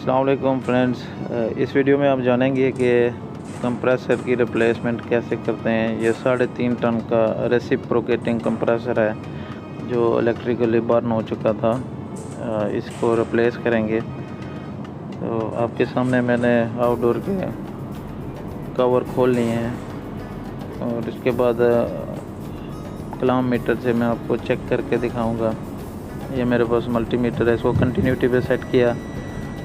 अस्सलाम वालेकुम फ्रेंड्स। इस वीडियो में आप जानेंगे कि कंप्रेसर की रिप्लेसमेंट कैसे करते हैं। ये 3.5 टन का रेसिप्रोकेटिंग कंप्रेसर है जो इलेक्ट्रिकली बर्न हो चुका था। इसको रिप्लेस करेंगे। तो आपके सामने मैंने आउटडोर के कवर खोल लिए हैं और इसके बाद कलाम मीटर से मैं आपको चेक करके दिखाऊंगा। ये मेरे पास मल्टीमीटर है, इसको कंटिन्यूटी पे सेट किया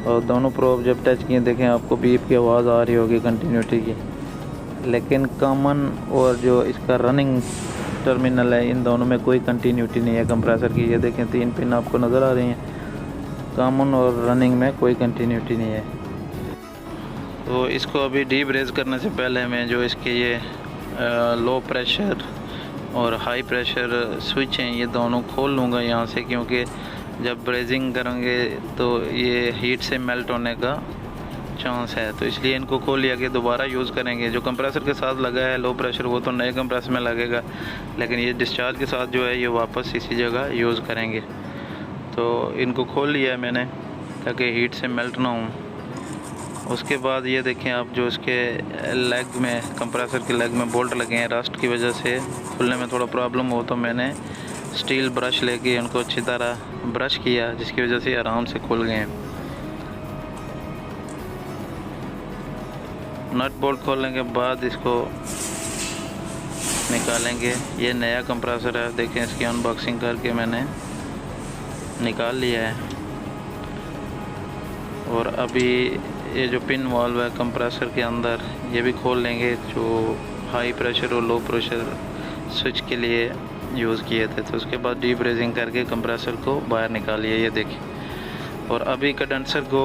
और दोनों प्रोब जब टच किए देखें आपको बीप की आवाज़ आ रही होगी कंटिन्यूटी की। लेकिन कॉमन और जो इसका रनिंग टर्मिनल है इन दोनों में कोई कंटिन्यूटी नहीं है कंप्रेसर की। ये देखें 3 पिन आपको नज़र आ रही हैं। कॉमन और रनिंग में कोई कंटिन्यूटी नहीं है। तो इसको अभी डीप रेज करने से पहले मैं जो इसके ये लो प्रेशर और हाई प्रेशर स्विच हैं ये दोनों खोल लूँगा यहाँ से, क्योंकि जब ब्रेजिंग करेंगे तो ये हीट से मेल्ट होने का चांस है। तो इसलिए इनको खोल लिया कि दोबारा यूज़ करेंगे। जो कंप्रेसर के साथ लगा है लो प्रेशर वो तो नए कंप्रेसर में लगेगा, लेकिन ये डिस्चार्ज के साथ जो है ये वापस इसी जगह यूज़ करेंगे। तो इनको खोल लिया है मैंने ताकि हीट से मेल्ट ना हो। उसके बाद ये देखें आप, जो इसके लेग में कंप्रेसर के लेग में बोल्ट लगे हैं, रस्ट की वजह से खुलने में थोड़ा प्रॉब्लम हो तो मैंने स्टील ब्रश लेके उनको अच्छी तरह ब्रश किया, जिसकी वजह से आराम से खुल गए हैं। नट बोल्ट खोलने के बाद इसको निकालेंगे। ये नया कंप्रेसर है, देखें इसकी अनबॉक्सिंग करके मैंने निकाल लिया है। और अभी ये जो पिन वाल्व है कंप्रेसर के अंदर ये भी खोल लेंगे, जो हाई प्रेशर और लो प्रेशर स्विच के लिए यूज़ किए थे। तो उसके बाद डीप ब्रेजिंग करके कंप्रेसर को बाहर निकालिए, ये देखिए। और अभी कंडेंसर को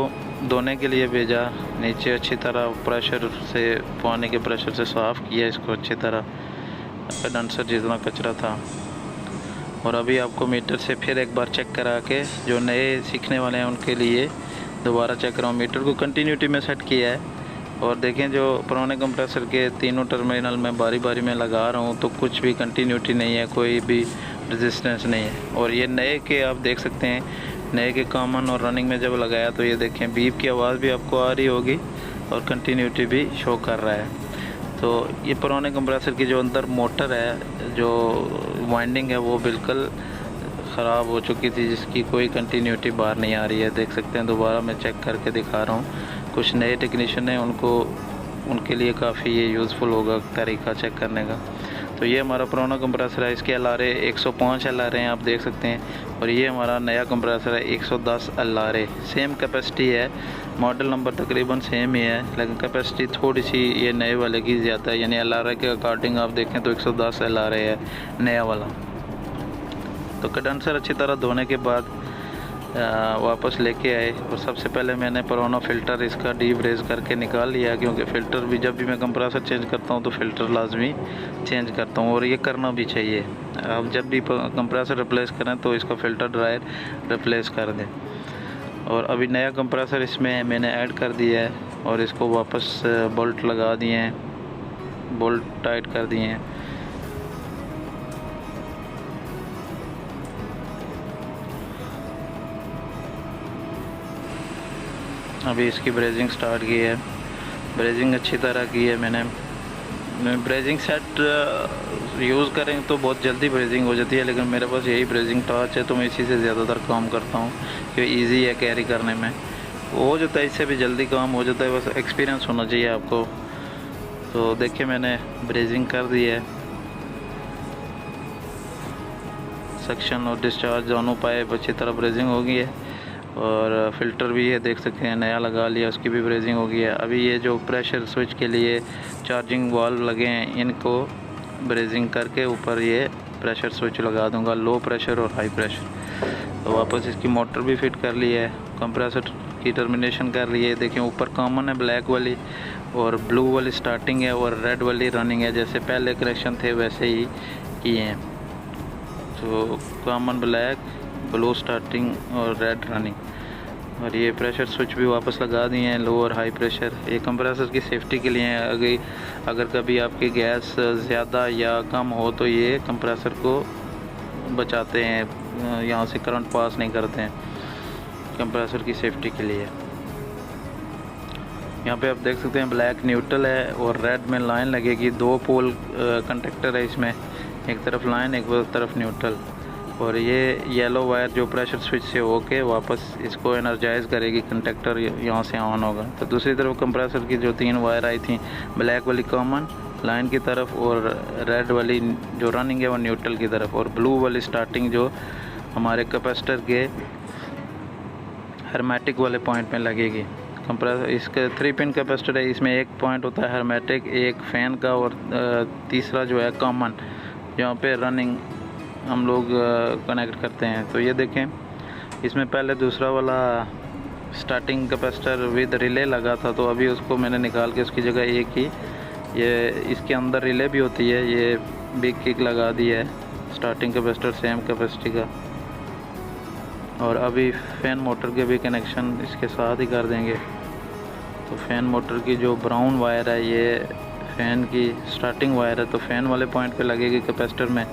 धोने के लिए भेजा, नीचे अच्छी तरह प्रेशर से, पानी के प्रेशर से साफ़ किया इसको अच्छी तरह, कंडेंसर जितना कचरा था। और अभी आपको मीटर से फिर एक बार चेक करा के, जो नए सीखने वाले हैं उनके लिए दोबारा चेक कराऊँ। मीटर को कंटिन्यूटी में सेट किया है और देखें जो पुराने कंप्रेसर के तीनों टर्मिनल में बारी बारी में लगा रहा हूँ तो कुछ भी कंटिन्यूटी नहीं है, कोई भी रेजिस्टेंस नहीं है। और ये नए के आप देख सकते हैं, नए के कॉमन और रनिंग में जब लगाया तो ये देखें बीप की आवाज़ भी आपको आ रही होगी और कंटिन्यूटी भी शो कर रहा है। तो ये पुराने कंप्रेसर की जो अंदर मोटर है, जो वाइंडिंग है वो बिल्कुल ख़राब हो चुकी थी, जिसकी कोई कंटिन्यूटी बाहर नहीं आ रही है। देख सकते हैं, दोबारा मैं चेक करके दिखा रहा हूँ। कुछ नए टेक्नीशियन हैं उनके लिए काफ़ी ये यूज़फुल होगा तरीका चेक करने का। तो ये हमारा पुराना कंप्रेसर है, इसके LRA 105 LRA हैं आप देख सकते हैं। और ये हमारा नया कंप्रेसर है 110 LRA। सेम कैपेसिटी है, मॉडल नंबर तकरीबन सेम ही है, लेकिन कैपेसिटी थोड़ी सी ये नए वाले की ज़्यादा है। यानी LRA के अकॉर्डिंग आप देखें तो 110 LRA है नया वाला। तो कंडेंसर अच्छी तरह धोने के बाद वापस लेके आए और सबसे पहले मैंने पुराना फ़िल्टर इसका डीप रेज करके निकाल लिया, क्योंकि फ़िल्टर भी जब भी मैं कंप्रेसर चेंज करता हूँ तो फ़िल्टर लाजमी चेंज करता हूँ और ये करना भी चाहिए। आप जब भी कंप्रेसर रिप्लेस करें तो इसका फ़िल्टर ड्रायर रिप्लेस कर दें। और अभी नया कंप्रेसर इसमें मैंने ऐड कर दिया है और इसको वापस बोल्ट लगा दिए हैं, बोल्ट टाइट कर दिए हैं। अभी इसकी ब्रेजिंग स्टार्ट की है, ब्रेजिंग अच्छी तरह की है मैंने। ब्रेजिंग सेट यूज़ करें तो बहुत जल्दी ब्रेजिंग हो जाती है, लेकिन मेरे पास यही ब्रेजिंग टॉर्च है तो मैं इसी से ज़्यादातर काम करता हूँ, क्योंकि इजी है कैरी करने में, हो जाता है, इससे भी जल्दी काम हो जाता है। बस एक्सपीरियंस होना चाहिए आपको। तो देखिए मैंने ब्रेजिंग कर दी है, सक्शन और डिस्चार्ज दोनों पाइप अच्छी तरह ब्रेजिंग हो गई है। और फ़िल्टर भी है देख सकते हैं, नया लगा लिया, उसकी भी ब्रेजिंग हो गई है। अभी ये जो प्रेशर स्विच के लिए चार्जिंग वाल्व लगे हैं इनको ब्रेजिंग करके ऊपर ये प्रेशर स्विच लगा दूंगा, लो प्रेशर और हाई प्रेशर। तो वापस इसकी मोटर भी फिट कर ली है, कंप्रेसर की टर्मिनेशन कर ली है। देखिए ऊपर कॉमन है ब्लैक वाली और ब्लू वाली स्टार्टिंग है और रेड वाली रनिंग है, जैसे पहले कनेक्शन थे वैसे ही किए हैं। तो कॉमन ब्लैक, ब्लू स्टार्टिंग और रेड रनिंग। और ये प्रेशर स्विच भी वापस लगा दिए हैं, लो और हाई प्रेशर। ये कंप्रेसर की सेफ्टी के लिए है, अगर कभी आपकी गैस ज़्यादा या कम हो तो ये कंप्रेसर को बचाते हैं, यहाँ से करंट पास नहीं करते हैं, कंप्रेसर की सेफ्टी के लिए। यहाँ पे आप देख सकते हैं ब्लैक न्यूट्रल है और रेड में लाइन लगेगी। 2 पोल कंडक्टर है इसमें, एक तरफ लाइन एक तरफ न्यूट्रल। और ये येलो वायर जो प्रेशर स्विच से होके वापस इसको एनर्जाइज करेगी, कंडक्टर यहाँ से ऑन होगा। तो दूसरी तरफ कंप्रेसर की जो 3 वायर आई थी, ब्लैक वाली कॉमन लाइन की तरफ और रेड वाली जो रनिंग है वो न्यूट्रल की तरफ, और ब्लू वाली स्टार्टिंग जो हमारे कैपेसिटर के हर्मेटिक वाले पॉइंट में लगेगी। कंप्रेसर इसका 3 पिन कैपेसिटर है, इसमें एक पॉइंट होता है हर्मेटिक, एक फ़ैन का, और तीसरा जो है कॉमन जहाँ पे रनिंग हम लोग कनेक्ट करते हैं। तो ये देखें, इसमें पहले दूसरा वाला स्टार्टिंग कैपेसिटर विद रिले लगा था, तो अभी उसको मैंने निकाल के उसकी जगह एक ही ये इसके अंदर रिले भी होती है, ये बिग किक लगा दी है, स्टार्टिंग कैपेसिटर सेम कैपेसिटी का। और अभी फ़ैन मोटर के भी कनेक्शन इसके साथ ही कर देंगे। तो फ़ैन मोटर की जो ब्राउन वायर है ये फ़ैन की स्टार्टिंग वायर है, तो फ़ैन वाले पॉइंट पे लगेगी कैपेसिटर में,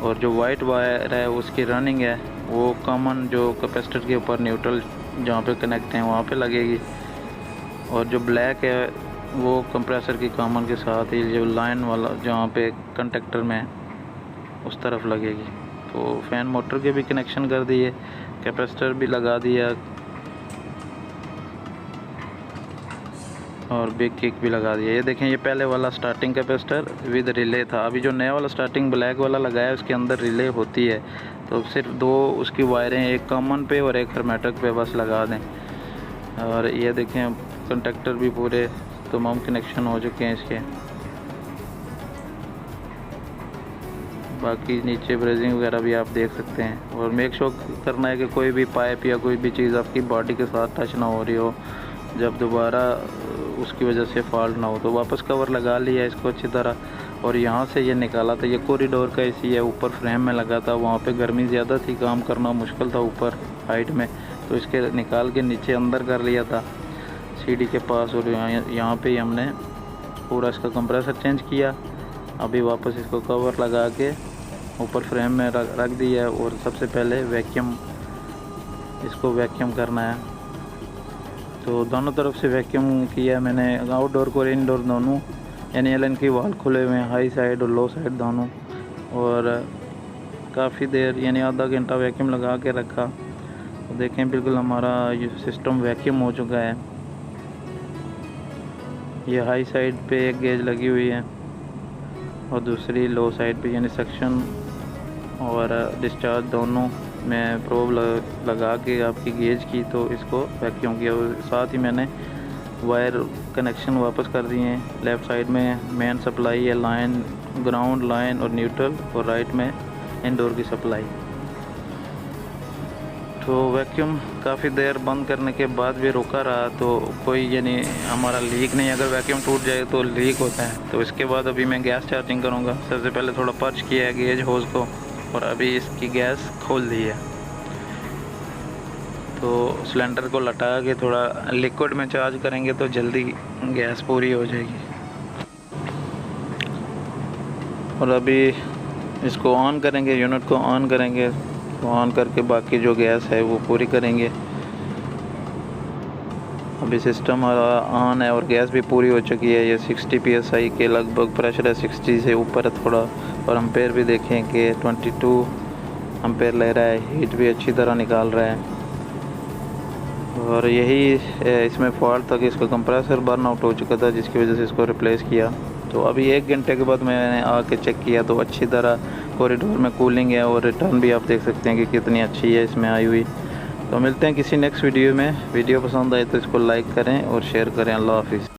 और जो वाइट वायर है उसकी रनिंग है वो कॉमन जो कैपेसिटर के ऊपर न्यूट्रल जहाँ पे कनेक्ट हैं वहाँ पे लगेगी, और जो ब्लैक है वो कंप्रेसर की कॉमन के साथ ही जो लाइन वाला जहाँ पे कंडक्टर में उस तरफ लगेगी। तो फ़ैन मोटर के भी कनेक्शन कर दिए, कैपेसिटर भी लगा दिया और बिग किक भी लगा दिया। ये देखें, ये पहले वाला स्टार्टिंग कैपेसिटर विद रिले था। अभी जो नया वाला स्टार्टिंग ब्लैक वाला लगाया है उसके अंदर रिले होती है, तो सिर्फ 2 उसकी वायरें, एक कॉमन पे और एक हर्मेटिक पे बस लगा दें। और ये देखें कंडक्टर भी पूरे तमाम कनेक्शन हो चुके हैं इसके। बाकी नीचे ब्रेजिंग वगैरह भी आप देख सकते हैं। और मेक श्योर करना है कि कोई भी पाइप या कोई भी चीज़ आपकी बॉडी के साथ टच ना हो रही हो, जब दोबारा उसकी वजह से फॉल्ट ना हो। तो वापस कवर लगा लिया इसको अच्छी तरह, और यहाँ से ये निकाला था। ये कॉरिडोर का एसी है, ऊपर फ्रेम में लगा था, वहाँ पे गर्मी ज़्यादा थी, काम करना मुश्किल था ऊपर हाइट में, तो इसके निकाल के नीचे अंदर कर लिया था सीढ़ी के पास। और यहाँ पे हमने पूरा इसका कंप्रेसर चेंज किया। अभी वापस इसको कवर लगा के ऊपर फ्रेम में रख दिया, और सबसे पहले वैक्यूम, इसको वैक्यूम करना है। तो दोनों तरफ से वैक्यूम किया मैंने, आउटडोर को इनडोर दोनों, यानी एलन की वाल खुले हुए हैं, हाई साइड और लो साइड दोनों। और काफ़ी देर यानी आधा घंटा वैक्यूम लगा के रखा। तो देखें बिल्कुल हमारा ये सिस्टम वैक्यूम हो चुका है। ये हाई साइड पे एक गेज लगी हुई है और दूसरी लो साइड पे, यानी सक्शन और डिस्चार्ज दोनों में प्रोब लगा के आपकी गेज की, तो इसको वैक्यूम किया। और साथ ही मैंने वायर कनेक्शन वापस कर दिए हैं। लेफ़्ट साइड में मेन सप्लाई है, लाइन ग्राउंड लाइन और न्यूट्रल, और राइट में इंडोर की सप्लाई। तो वैक्यूम काफ़ी देर बंद करने के बाद भी रुका रहा, तो कोई यानी हमारा लीक नहीं। अगर वैक्यूम टूट जाए तो लीक होता है। तो इसके बाद अभी मैं गैस चार्जिंग करूँगा। सबसे पहले थोड़ा पर्च किया है गेज होज को, और अभी इसकी गैस खोल दी है। तो सिलेंडर को लटा के थोड़ा लिक्विड में चार्ज करेंगे तो जल्दी गैस पूरी हो जाएगी। और अभी इसको ऑन करेंगे, यूनिट को ऑन करेंगे, तो ऑन करके बाकी जो गैस है वो पूरी करेंगे। अभी सिस्टम हमारा ऑन है और गैस भी पूरी हो चुकी है। ये 60 psi के लगभग प्रेशर है, 60 से ऊपर है थोड़ा। और एम्पेयर भी देखें कि 22 एम्पेयर ले रहा है, हीट भी अच्छी तरह निकाल रहा है। और यही इसमें फॉल्ट था कि इसका कंप्रेसर बर्न आउट हो चुका था, जिसकी वजह से इसको रिप्लेस किया। तो अभी 1 घंटे के बाद मैंने आके चेक किया तो अच्छी तरह कॉरिडोर में कूलिंग है, और रिटर्न भी आप देख सकते हैं कि कितनी अच्छी है इसमें आई हुई। तो मिलते हैं किसी नेक्स्ट वीडियो में। वीडियो पसंद आए तो इसको लाइक करें और शेयर करें। अल्लाह हाफिज़।